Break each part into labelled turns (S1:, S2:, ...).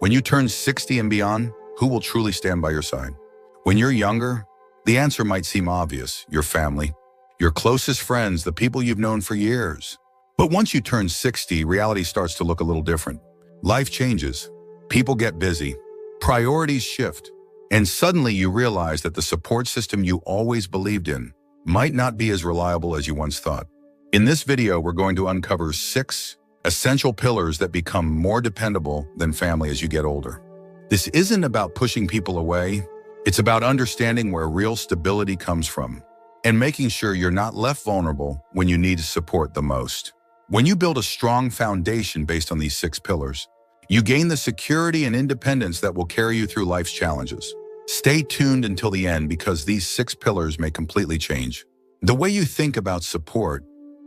S1: When you turn 60 and beyond, who will truly stand by your side? When you're younger, the answer might seem obvious: your family, your closest friends, the people you've known for years. But once you turn 60, reality starts to look a little different. Life changes, people get busy, priorities shift, and suddenly you realize that the support system you always believed in might not be as reliable as you once thought. In this video, we're going to uncover 6 essential pillars that become more dependable than family as you get older. This isn't about pushing people away. It's about understanding where real stability comes from and making sure you're not left vulnerable when you need support the most. When you build a strong foundation based on these 6 pillars, you gain the security and independence that will carry you through life's challenges. Stay tuned until the end because these 6 pillars may completely change the way you think about support.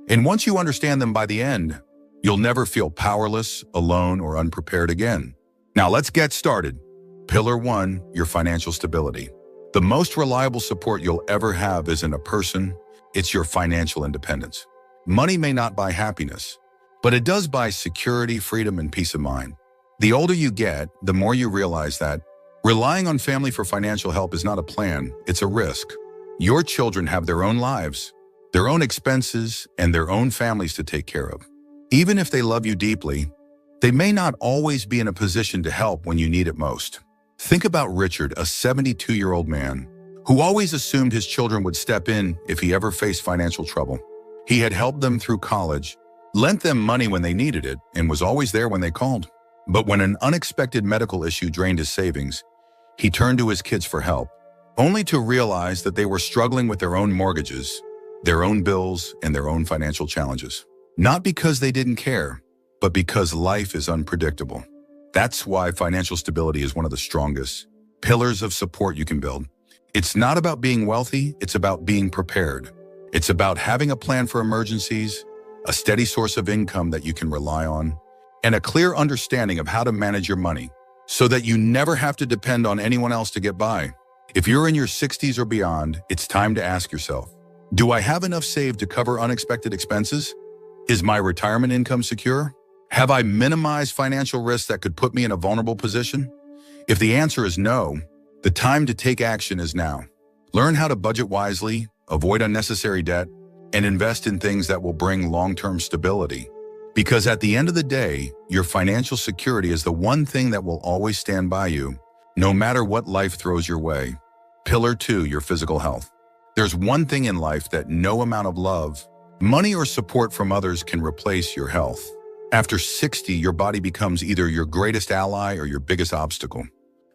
S1: And once you understand them by the end, you'll never feel powerless, alone, or unprepared again. Now let's get started. Pillar 1, your financial stability. The most reliable support you'll ever have isn't a person, it's your financial independence. Money may not buy happiness, but it does buy security, freedom, and peace of mind. The older you get, the more you realize that relying on family for financial help is not a plan, it's a risk. Your children have their own lives, their own expenses, and their own families to take care of. Even if they love you deeply, they may not always be in a position to help when you need it most. Think about Richard, a 72-year-old man who always assumed his children would step in if he ever faced financial trouble. He had helped them through college, lent them money when they needed it, and was always there when they called. But when an unexpected medical issue drained his savings, he turned to his kids for help, only to realize that they were struggling with their own mortgages, their own bills, and their own financial challenges. Not because they didn't care, but because life is unpredictable. That's why financial stability is one of the strongest pillars of support you can build. It's not about being wealthy, it's about being prepared. It's about having a plan for emergencies, a steady source of income that you can rely on, and a clear understanding of how to manage your money so that you never have to depend on anyone else to get by. If you're in your 60s or beyond, it's time to ask yourself, do I have enough saved to cover unexpected expenses? Is my retirement income secure? Have I minimized financial risks that could put me in a vulnerable position? If the answer is no, the time to take action is now. Learn how to budget wisely, avoid unnecessary debt, and invest in things that will bring long-term stability. Because at the end of the day, your financial security is the one thing that will always stand by you, no matter what life throws your way. Pillar 2, your physical health. There's one thing in life that no amount of love, money, or support from others can replace: your health. After 60, your body becomes either your greatest ally or your biggest obstacle.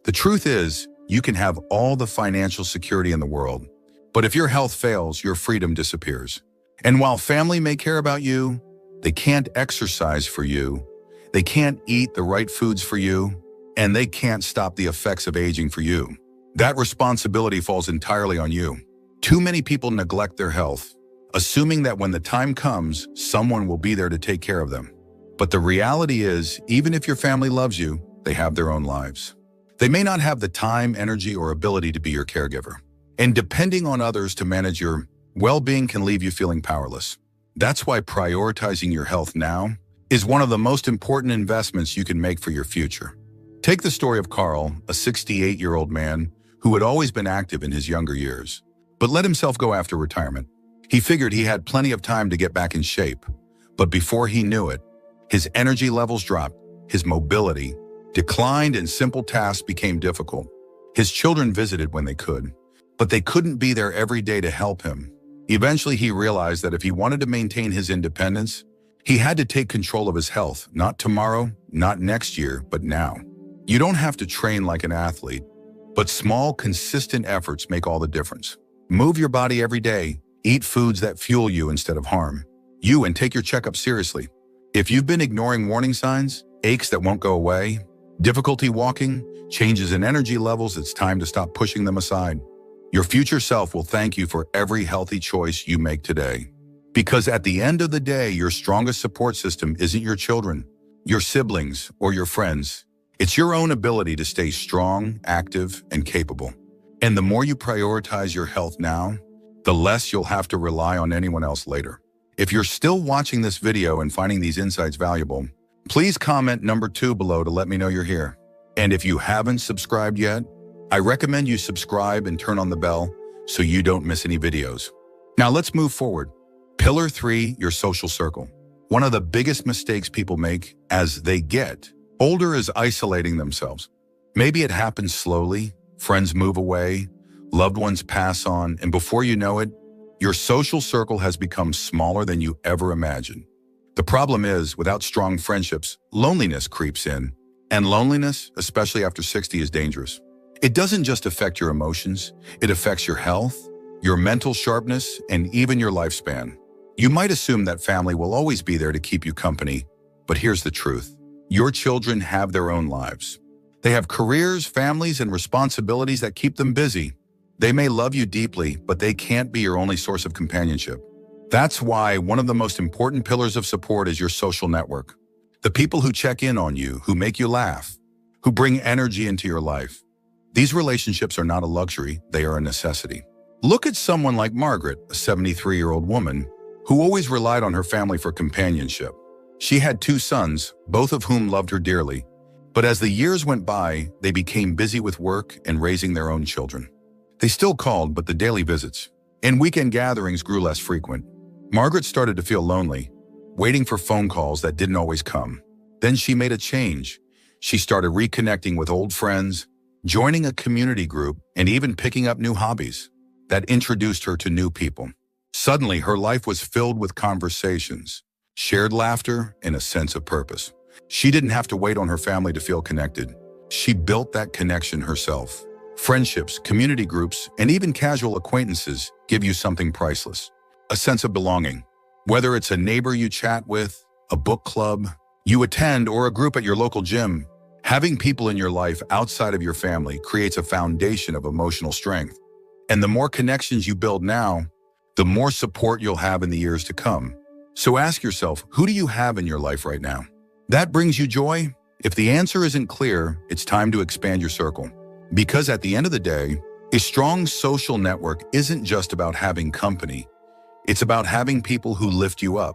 S1: The truth is, you can have all the financial security in the world, but if your health fails, your freedom disappears. And while family may care about you, they can't exercise for you, they can't eat the right foods for you, and they can't stop the effects of aging for you. That responsibility falls entirely on you. Too many people neglect their health, assuming that when the time comes, someone will be there to take care of them. But the reality is, even if your family loves you, they have their own lives. They may not have the time, energy, or ability to be your caregiver. And depending on others to manage your well-being can leave you feeling powerless. That's why prioritizing your health now is one of the most important investments you can make for your future. Take the story of Carl, a 68-year-old man who had always been active in his younger years, but let himself go after retirement. He figured he had plenty of time to get back in shape, but before he knew it, his energy levels dropped, his mobility declined, and simple tasks became difficult. His children visited when they could, but they couldn't be there every day to help him. Eventually, he realized that if he wanted to maintain his independence, he had to take control of his health, not tomorrow, not next year, but now. You don't have to train like an athlete, but small, consistent efforts make all the difference. Move your body every day, eat foods that fuel you instead of harm you, and take your checkup seriously. If you've been ignoring warning signs, aches that won't go away, difficulty walking, changes in energy levels, it's time to stop pushing them aside. Your future self will thank you for every healthy choice you make today. Because at the end of the day, your strongest support system isn't your children, your siblings, or your friends. It's your own ability to stay strong, active, and capable. And the more you prioritize your health now, the less you'll have to rely on anyone else later. If you're still watching this video and finding these insights valuable, please comment number 2 below to let me know you're here. And if you haven't subscribed yet, I recommend you subscribe and turn on the bell so you don't miss any videos. Now let's move forward. Pillar 3, your social circle. One of the biggest mistakes people make as they get older is isolating themselves. Maybe it happens slowly, friends move away, loved ones pass on, and before you know it, your social circle has become smaller than you ever imagined. The problem is, without strong friendships, loneliness creeps in. And loneliness, especially after 60, is dangerous. It doesn't just affect your emotions, it affects your health, your mental sharpness, and even your lifespan. You might assume that family will always be there to keep you company, but here's the truth. Your children have their own lives. They have careers, families, and responsibilities that keep them busy. They may love you deeply, but they can't be your only source of companionship. That's why one of the most important pillars of support is your social network. The people who check in on you, who make you laugh, who bring energy into your life. These relationships are not a luxury, they are a necessity. Look at someone like Margaret, a 73-year-old woman, who always relied on her family for companionship. She had 2 sons, both of whom loved her dearly. But as the years went by, they became busy with work and raising their own children. They still called, but the daily visits and weekend gatherings grew less frequent. Margaret started to feel lonely, waiting for phone calls that didn't always come. Then she made a change. She started reconnecting with old friends, joining a community group, and even picking up new hobbies that introduced her to new people. Suddenly, her life was filled with conversations, shared laughter, and a sense of purpose. She didn't have to wait on her family to feel connected. She built that connection herself. Friendships, community groups, and even casual acquaintances give you something priceless. A sense of belonging. Whether it's a neighbor you chat with, a book club you attend, or a group at your local gym, having people in your life outside of your family creates a foundation of emotional strength. And the more connections you build now, the more support you'll have in the years to come. So ask yourself, who do you have in your life right now? That brings you joy? If the answer isn't clear, it's time to expand your circle. Because at the end of the day, a strong social network isn't just about having company. It's about having people who lift you up,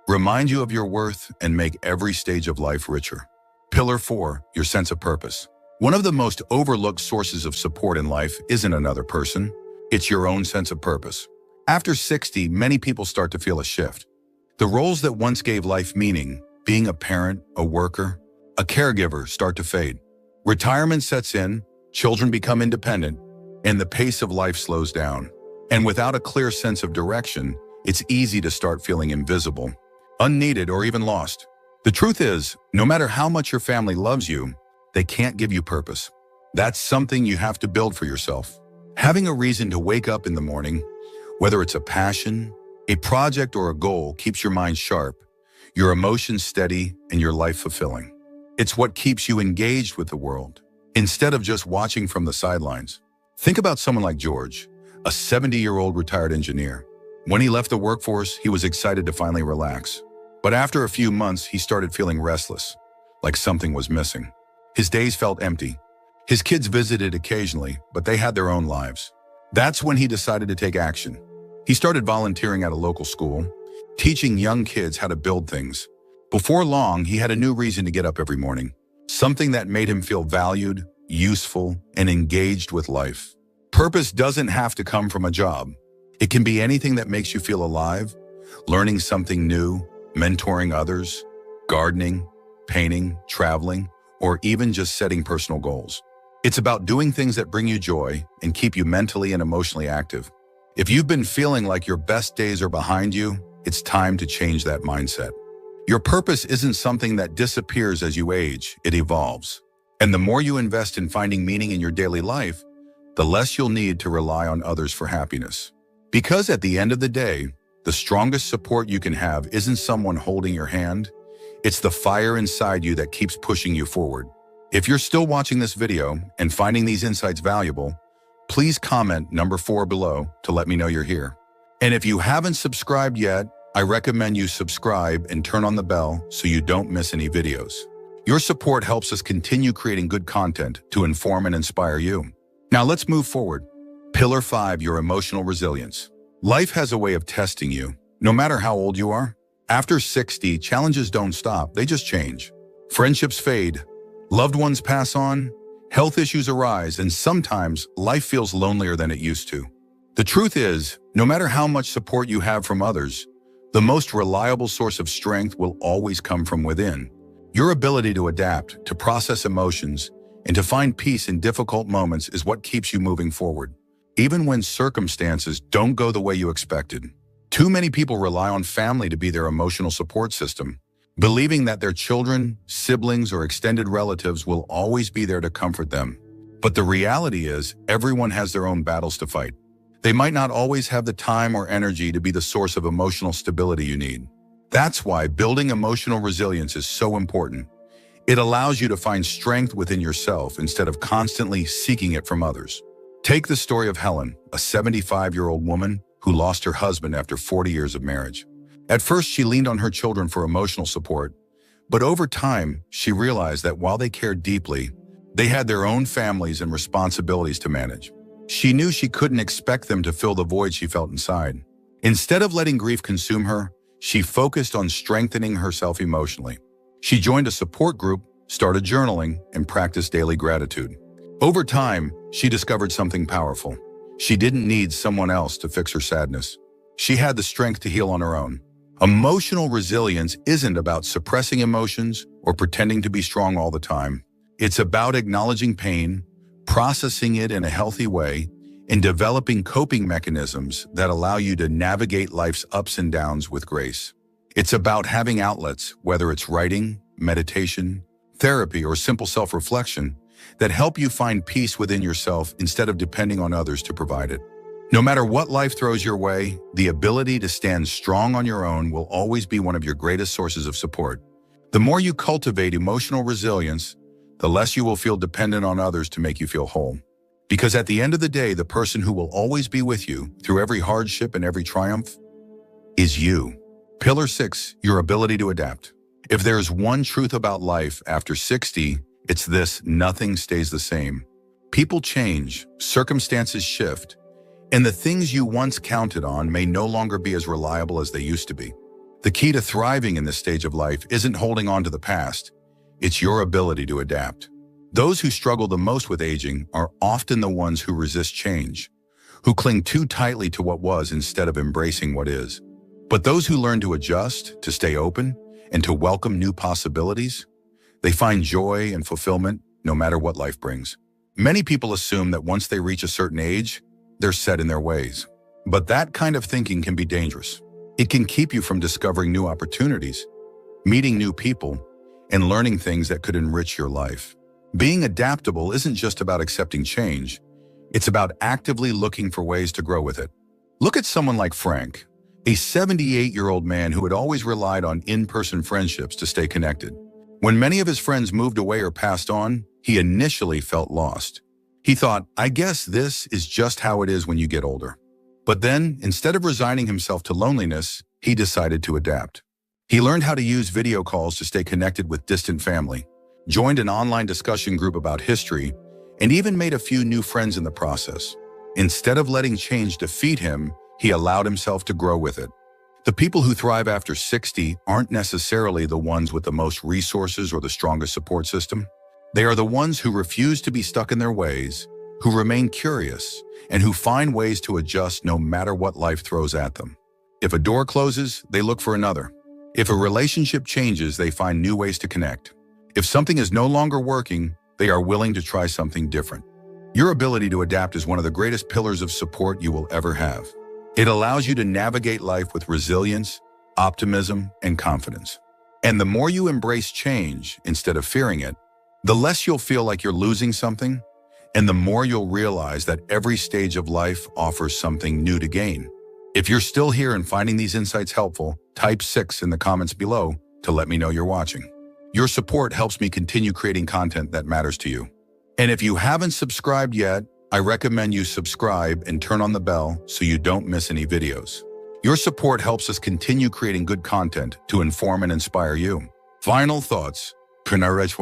S1: remind you of your worth, and make every stage of life richer. Pillar 4, your sense of purpose. One of the most overlooked sources of support in life isn't another person. It's your own sense of purpose. After 60, many people start to feel a shift. The roles that once gave life meaning, being a parent, a worker, a caregiver, start to fade. Retirement sets in, children become independent, and the pace of life slows down. And without a clear sense of direction, it's easy to start feeling invisible, unneeded, or even lost. The truth is, no matter how much your family loves you, they can't give you purpose. That's something you have to build for yourself. Having a reason to wake up in the morning, whether it's a passion, a project, or a goal, keeps your mind sharp, your emotions steady, and your life fulfilling. It's what keeps you engaged with the world, instead of just watching from the sidelines. Think about someone like George, a 70-year-old retired engineer. When he left the workforce, he was excited to finally relax. But after a few months, he started feeling restless, like something was missing. His days felt empty. His kids visited occasionally, but they had their own lives. That's when he decided to take action. He started volunteering at a local school, teaching young kids how to build things. Before long, he had a new reason to get up every morning, something that made him feel valued, useful, and engaged with life. Purpose doesn't have to come from a job. It can be anything that makes you feel alive, learning something new, mentoring others, gardening, painting, traveling, or even just setting personal goals. It's about doing things that bring you joy and keep you mentally and emotionally active. If you've been feeling like your best days are behind you, it's time to change that mindset. Your purpose isn't something that disappears as you age, it evolves. And the more you invest in finding meaning in your daily life, the less you'll need to rely on others for happiness. Because at the end of the day, the strongest support you can have isn't someone holding your hand, it's the fire inside you that keeps pushing you forward. If you're still watching this video and finding these insights valuable, please comment number 4 below to let me know you're here. And if you haven't subscribed yet, I recommend you subscribe and turn on the bell so you don't miss any videos. Your support helps us continue creating good content to inform and inspire you. Now let's move forward. Pillar 5, your emotional resilience. Life has a way of testing you, no matter how old you are. After 60, challenges don't stop, they just change. Friendships fade, Loved ones pass on, health issues arise, and sometimes life feels lonelier than it used to. The truth is, no matter how much support you have from others, the most reliable source of strength will always come from within. Your ability to adapt, to process emotions, and to find peace in difficult moments is what keeps you moving forward, even when circumstances don't go the way you expected. Too many people rely on family to be their emotional support system, believing that their children, siblings, or extended relatives will always be there to comfort them. But the reality is, everyone has their own battles to fight. They might not always have the time or energy to be the source of emotional stability you need. That's why building emotional resilience is so important. It allows you to find strength within yourself instead of constantly seeking it from others. Take the story of Helen, a 75-year-old woman who lost her husband after 40 years of marriage. At first, she leaned on her children for emotional support, but over time, she realized that while they cared deeply, they had their own families and responsibilities to manage. She knew she couldn't expect them to fill the void she felt inside. Instead of letting grief consume her, she focused on strengthening herself emotionally. She joined a support group, started journaling, and practiced daily gratitude. Over time, she discovered something powerful. She didn't need someone else to fix her sadness. She had the strength to heal on her own. Emotional resilience isn't about suppressing emotions or pretending to be strong all the time. It's about acknowledging pain, processing it in a healthy way, and developing coping mechanisms that allow you to navigate life's ups and downs with grace. It's about having outlets, whether it's writing, meditation, therapy, or simple self-reflection, that help you find peace within yourself instead of depending on others to provide it. No matter what life throws your way, the ability to stand strong on your own will always be one of your greatest sources of support. The more you cultivate emotional resilience, the less you will feel dependent on others to make you feel whole. Because at the end of the day, the person who will always be with you through every hardship and every triumph is you. Pillar 6, your ability to adapt. If there's one truth about life after 60, it's this: nothing stays the same. People change, circumstances shift, and the things you once counted on may no longer be as reliable as they used to be. The key to thriving in this stage of life isn't holding on to the past, it's your ability to adapt. Those who struggle the most with aging are often the ones who resist change, who cling too tightly to what was instead of embracing what is. But those who learn to adjust, to stay open, and to welcome new possibilities, they find joy and fulfillment no matter what life brings. Many people assume that once they reach a certain age, they're set in their ways. But that kind of thinking can be dangerous. It can keep you from discovering new opportunities, meeting new people, and learning things that could enrich your life. Being adaptable isn't just about accepting change. It's about actively looking for ways to grow with it. Look at someone like Frank, a 78-year-old man who had always relied on in-person friendships to stay connected. When many of his friends moved away or passed on, he initially felt lost. He thought, I guess this is just how it is when you get older. But then, instead of resigning himself to loneliness, he decided to adapt. He learned how to use video calls to stay connected with distant family, joined an online discussion group about history, and even made a few new friends in the process. Instead of letting change defeat him, he allowed himself to grow with it. The people who thrive after 60 aren't necessarily the ones with the most resources or the strongest support system. They are the ones who refuse to be stuck in their ways, who remain curious, and who find ways to adjust no matter what life throws at them. If a door closes, they look for another. If a relationship changes, they find new ways to connect. If something is no longer working, they are willing to try something different. Your ability to adapt is one of the greatest pillars of support you will ever have. It allows you to navigate life with resilience, optimism, and confidence. And the more you embrace change instead of fearing it, the less you'll feel like you're losing something, and the more you'll realize that every stage of life offers something new to gain. If you're still here and finding these insights helpful, type 6 in the comments below to let me know you're watching. Your support helps me continue creating content that matters to you. And if you haven't subscribed yet, I recommend you subscribe and turn on the bell so you don't miss any videos. Your support helps us continue creating good content to inform and inspire you. Final thoughts. Enrich.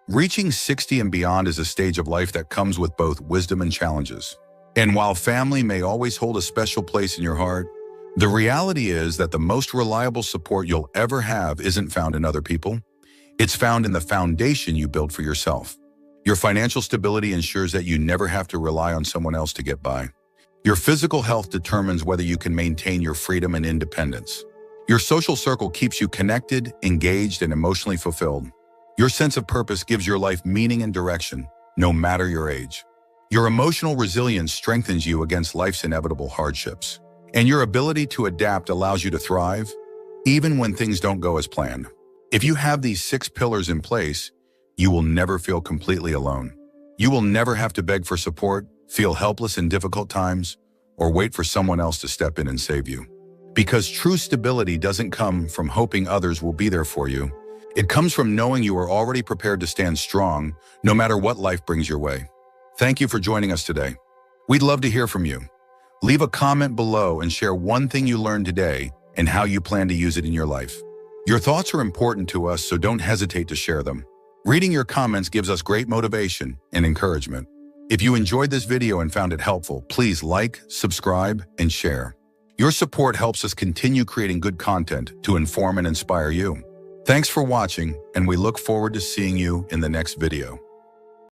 S1: Reaching 60 and beyond is a stage of life that comes with both wisdom and challenges. And while family may always hold a special place in your heart, the reality is that the most reliable support you'll ever have isn't found in other people. It's found in the foundation you build for yourself. Your financial stability ensures that you never have to rely on someone else to get by. Your physical health determines whether you can maintain your freedom and independence. Your social circle keeps you connected, engaged, and emotionally fulfilled. Your sense of purpose gives your life meaning and direction, no matter your age. Your emotional resilience strengthens you against life's inevitable hardships. And your ability to adapt allows you to thrive, even when things don't go as planned. If you have these 6 pillars in place, you will never feel completely alone. You will never have to beg for support, feel helpless in difficult times, or wait for someone else to step in and save you. Because true stability doesn't come from hoping others will be there for you. It comes from knowing you are already prepared to stand strong, no matter what life brings your way. Thank you for joining us today. We'd love to hear from you. Leave a comment below and share one thing you learned today and how you plan to use it in your life. Your thoughts are important to us, so don't hesitate to share them. Reading your comments gives us great motivation and encouragement. If you enjoyed this video and found it helpful, please like, subscribe, and share. Your support helps us continue creating good content to inform and inspire you. Thanks for watching, and we look forward to seeing you in the next video.